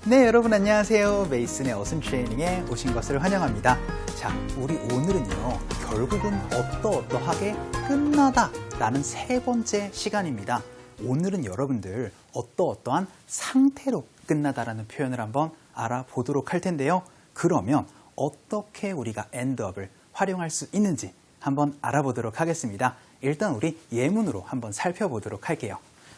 네, 여러분 안녕하세요. 메이슨의 어순 트레이닝에 오신 것을 환영합니다. 자, 우리 오늘은요, 결국은 어떠하게 끝나다 라는 세 번째 시간입니다. 오늘은 여러분들 어떠한 상태로 끝나다라는 표현을 한번 알아보도록 할 텐데요. 그러면 어떻게 우리가 endup을 활용할 수 있는지 한번 알아보도록 하겠습니다. 일단 우리 예문으로 한번 살펴보도록 할게요.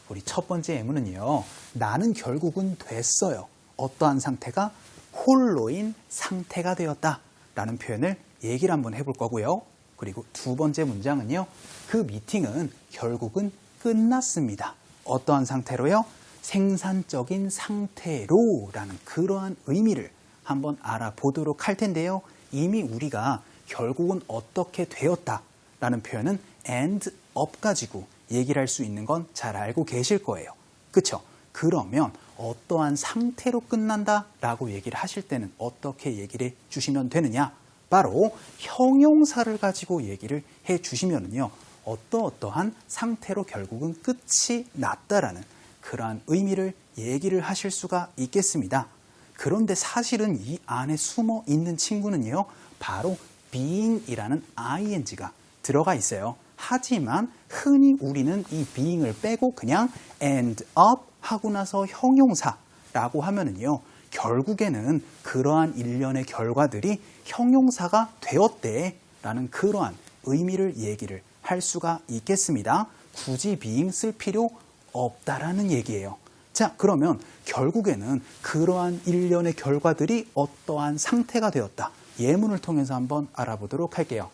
우리 첫 번째 예문은요, 나는 결국은 됐어요. 어떠한 상태가 홀로인 상태가 되었다 라는 표현을 얘기를 한번 해볼 거고요. 그리고 두 번째 문장은요, 그 미팅은 결국은 끝났습니다. 어떠한 상태로요? 생산적인 상태로 라는 그러한 의미를 한번 알아보도록 할 텐데요. 이미 우리가 결국은 어떻게 되었다 라는 표현은 end up 가지고 얘기를 할 수 있는 건 잘 알고 계실 거예요. 그쵸? 그러면 어떠한 상태로 끝난다 라고 얘기를 하실 때는 어떻게 얘기를 해 주시면 되느냐? 바로 형용사를 가지고 얘기를 해 주시면은요, 어떠한 상태로 결국은 끝이 났다라는 그러한 의미를 얘기를 하실 수가 있겠습니다. 그런데 사실은 이 안에 숨어 있는 친구는요, 바로 being이라는 ing가 들어가 있어요. 하지만 흔히 우리는 이 being을 빼고 그냥 end up 하고 나서 형용사라고 하면은요, 결국에는 그러한 일련의 결과들이 형용사가 되었대라는 그러한 의미를 얘기를 할 수가 있겠습니다. 굳이 being 쓸 필요 없다라는 얘기예요. 자, 그러면 결국에는 그러한 일련의 결과들이 어떠한 상태가 되었다. 예문을 통해서 한번 알아보도록 할게요.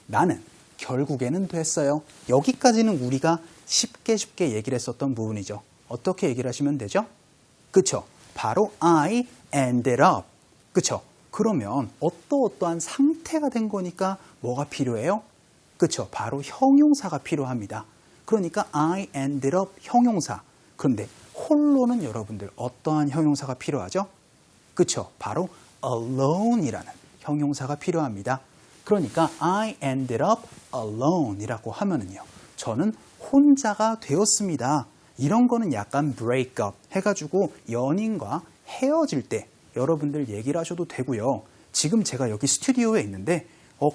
나는 결국에는 됐어요. 여기까지는 우리가 쉽게 얘기를 했었던 부분이죠. 어떻게 얘기를 하시면 되죠? 그쵸? 바로 I ended up. 그쵸? 그러면 어떠한 상태가 된 거니까 뭐가 필요해요? 그쵸? 바로 형용사가 필요합니다. 그러니까 I ended up 형용사. 그런데 홀로는 여러분들 어떠한 형용사가 필요하죠? 그쵸? 바로 alone이라는 형용사가 필요합니다. 그러니까 I ended up alone이라고 하면은요, 저는 혼자가 되었습니다. 이런 거는 약간 break up 해가지고 연인과 헤어질 때 여러분들 얘기를 하셔도 되고요. 지금 제가 여기 스튜디오에 있는데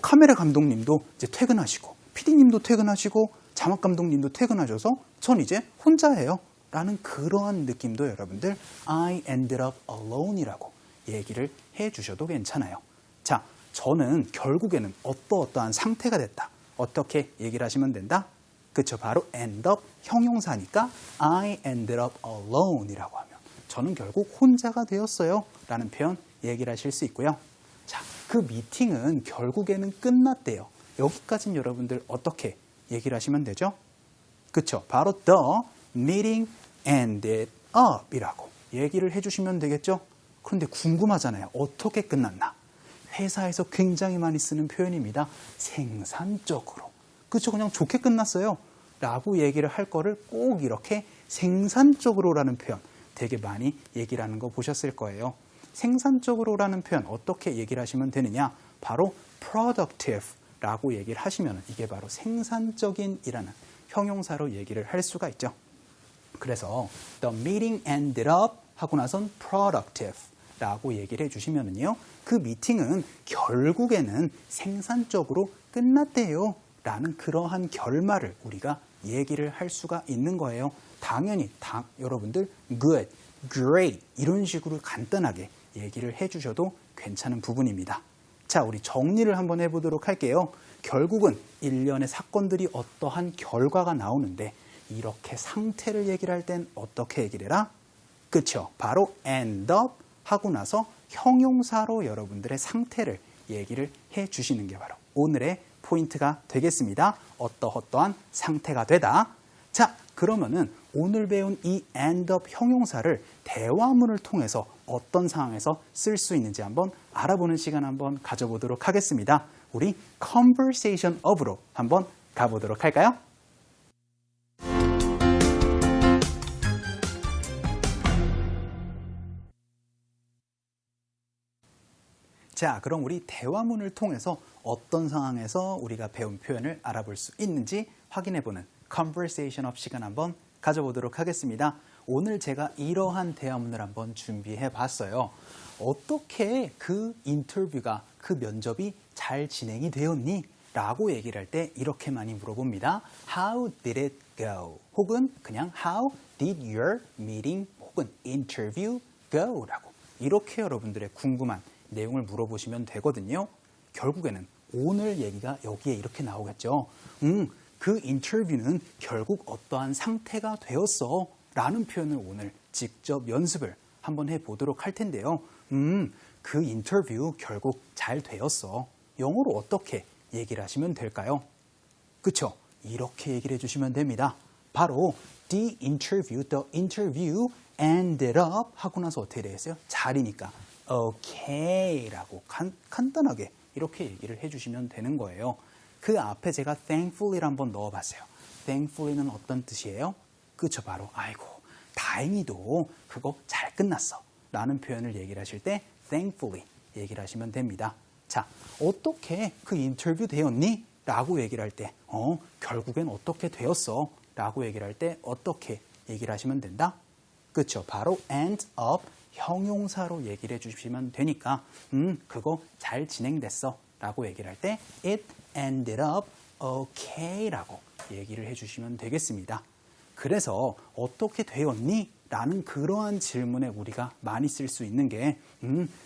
카메라 감독님도 이제 퇴근하시고 PD님도 퇴근하시고 자막 감독님도 퇴근하셔서 전 이제 혼자예요 라는 그러한 느낌도 여러분들 I ended up alone이라고 얘기를 해주셔도 괜찮아요. 자, 저는 결국에는 어떠한 상태가 됐다. 어떻게 얘기를 하시면 된다? 그쵸? 바로 end up 형용사니까 I ended up alone이라고 하면 저는 결국 혼자가 되었어요 라는 표현 얘기를 하실 수 있고요. 자, 그 미팅은 결국에는 끝났대요. 여기까지는 여러분들 어떻게 얘기를 하시면 되죠? 그쵸? 바로 the meeting ended up 이라고 얘기를 해주시면 되겠죠? 그런데 궁금하잖아요. 어떻게 끝났나? 회사에서 굉장히 많이 쓰는 표현입니다. 생산적으로. 그쵸? 그냥 좋게 끝났어요 라고 얘기를 할 거를 꼭 이렇게 생산적으로라는 표현 되게 많이 얘기를 하는 거 보셨을 거예요. 생산적으로라는 표현 어떻게 얘기를 하시면 되느냐? 바로 productive 라고 얘기를 하시면 이게 바로 생산적인이라는 형용사로 얘기를 할 수가 있죠. 그래서 the meeting ended up 하고 나선 productive 라고 얘기를 해주시면은요, 그 미팅은 결국에는 생산적으로 끝났대요 라는 그러한 결말을 우리가 얘기를 할 수가 있는 거예요. 당연히 여러분들 good, great 이런 식으로 간단하게 얘기를 해주셔도 괜찮은 부분입니다. 자, 우리 정리를 한번 해보도록 할게요. 결국은 일련의 사건들이 어떠한 결과가 나오는데 이렇게 상태를 얘기를 할 땐 어떻게 얘기를 해라? 그쵸? 바로 end up 하고 나서 형용사로 여러분들의 상태를 얘기를 해주시는 게 바로 오늘의 포인트가 되겠습니다. 어떠한 상태가 되다. 자, 그러면은 오늘 배운 이 end up 형용사를 대화문을 통해서 어떤 상황에서 쓸 수 있는지 한번 알아보는 시간 한번 가져보도록 하겠습니다. 우리 conversation of로 한번 가보도록 할까요? 자, 그럼 우리 대화문을 통해서 어떤 상황에서 우리가 배운 표현을 알아볼 수 있는지 확인해보는 conversation up 시간 한번 가져보도록 하겠습니다. 오늘 제가 이러한 대화문을 한번 준비해 봤어요. 어떻게 그 인터뷰가, 그 면접이 잘 진행이 되었니? 라고 얘기를 할 때 이렇게 많이 물어봅니다. How did it go? 혹은 그냥 How did your meeting 혹은 interview go? 라고 이렇게 여러분들의 궁금한 내용을 물어보시면 되거든요. 결국에는 오늘 얘기가 여기에 이렇게 나오겠죠. 그 인터뷰는 결국 어떠한 상태가 되었어 라는 표현을 오늘 직접 연습을 한번 해보도록 할 텐데요. 그 인터뷰 결국 잘 되었어. 영어로 어떻게 얘기를 하시면 될까요? 그쵸? 이렇게 얘기를 해주시면 됩니다. 바로 the interview ended up 하고 나서 어떻게 되겠어요? 잘이니까 okay 라고 간단하게 이렇게 얘기를 해주시면 되는 거예요. 그 앞에 제가 thankfully를 한번 넣어봤어요. thankfully는 어떤 뜻이에요? 그쵸? 바로 아이고 다행히도 그거 잘 끝났어 라는 표현을 얘기를 하실 때 thankfully 얘기를 하시면 됩니다. 자, 어떻게 그 인터뷰 되었니? 라고 얘기를 할 때 결국엔 어떻게 되었어? 라고 얘기를 할 때 어떻게 얘기를 하시면 된다? 그쵸? 바로 end up 형용사로 얘기를 해주시면 되니까 그거 잘 진행됐어 라고 얘기를 할 때 it ended up okay 라고 얘기를 해주시면 되겠습니다. 그래서 어떻게 되었니? 라는 그러한 질문에 우리가 많이 쓸 수 있는 게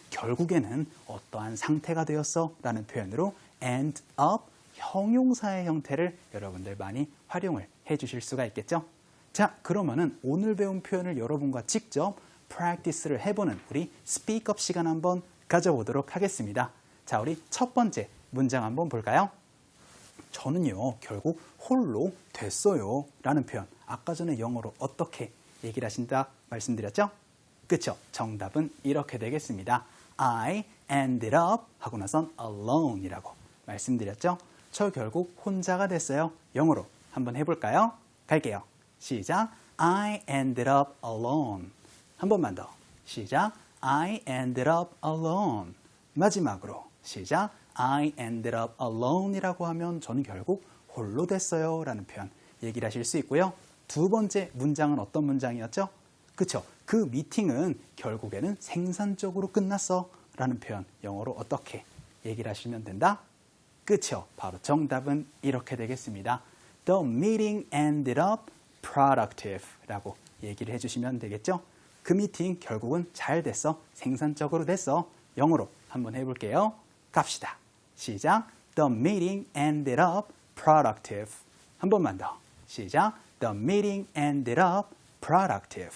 결국에는 어떠한 상태가 되었어? 라는 표현으로 end up 형용사의 형태를 여러분들 많이 활용을 해주실 수가 있겠죠? 자, 그러면은 오늘 배운 표현을 여러분과 직접 practice를 해보는 우리 speak up 시간 한번 가져보도록 하겠습니다. 자, 우리 첫 번째 문장 한번 볼까요? 저는요, 결국 홀로 됐어요 라는 표현. 아까 전에 영어로 어떻게 얘기를 하신다 말씀드렸죠? 그쵸? 정답은 이렇게 되겠습니다. I ended up 하고 나선 alone 이라고 말씀드렸죠? 저 결국 혼자가 됐어요. 영어로 한번 해볼까요? 갈게요. 시작. I ended up alone. 한 번만 더. 시작. I ended up alone. 마지막으로 시작. I ended up alone 이라고 하면 저는 결국 홀로 됐어요 라는 표현 얘기를 하실 수 있고요. 두 번째 문장은 어떤 문장이었죠? 그쵸? 그 미팅은 결국에는 생산적으로 끝났어 라는 표현 영어로 어떻게 얘기를 하시면 된다? 그쵸? 바로 정답은 이렇게 되겠습니다. The meeting ended up productive 라고 얘기를 해주시면 되겠죠? 그 미팅 결국은 잘 됐어. 생산적으로 됐어. 영어로 한번 해볼게요. 갑시다. 시작. The meeting ended up productive. 한 번만 더. 시작. The meeting ended up productive.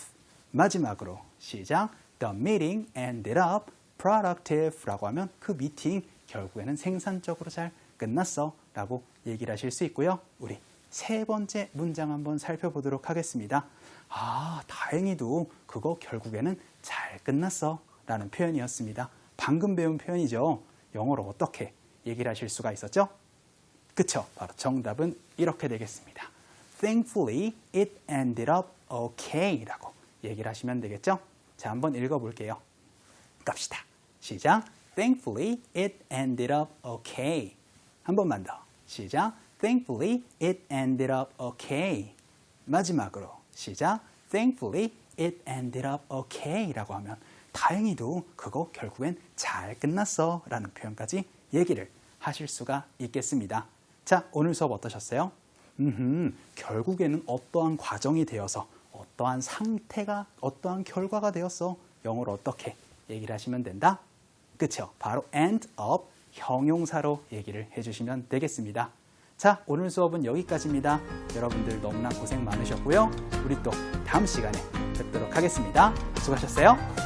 마지막으로 시작. The meeting ended up productive 라고 하면 그 미팅 결국에는 생산적으로 잘 끝났어 라고 얘기를 하실 수 있고요. 우리 세 번째 문장 한번 살펴보도록 하겠습니다. 아, 다행히도 그거 결국에는 잘 끝났어 라는 표현이었습니다. 방금 배운 표현이죠. 영어로 어떻게 얘기를 하실 수가 있었죠? 그쵸? 바로 정답은 이렇게 되겠습니다. Thankfully, it ended up okay 라고 얘기를 하시면 되겠죠? 자, 한번 읽어볼게요. 갑시다. 시작. Thankfully, it ended up okay. 한 번만 더. 시작. Thankfully, it ended up okay. 마지막으로 시작. Thankfully, it ended up okay 라고 하면 다행히도 그거 결국엔 잘 끝났어 라는 표현까지 얘기를 하실 수가 있겠습니다. 자, 오늘 수업 어떠셨어요? 결국에는 어떠한 과정이 되어서 어떠한 상태가 어떠한 결과가 되었어. 영어로 어떻게 얘기를 하시면 된다? 그쵸? 바로 end up 형용사로 얘기를 해주시면 되겠습니다. 자, 오늘 수업은 여기까지입니다. 여러분들 너무나 고생 많으셨고요. 우리 또 다음 시간에 뵙도록 하겠습니다. 수고하셨어요.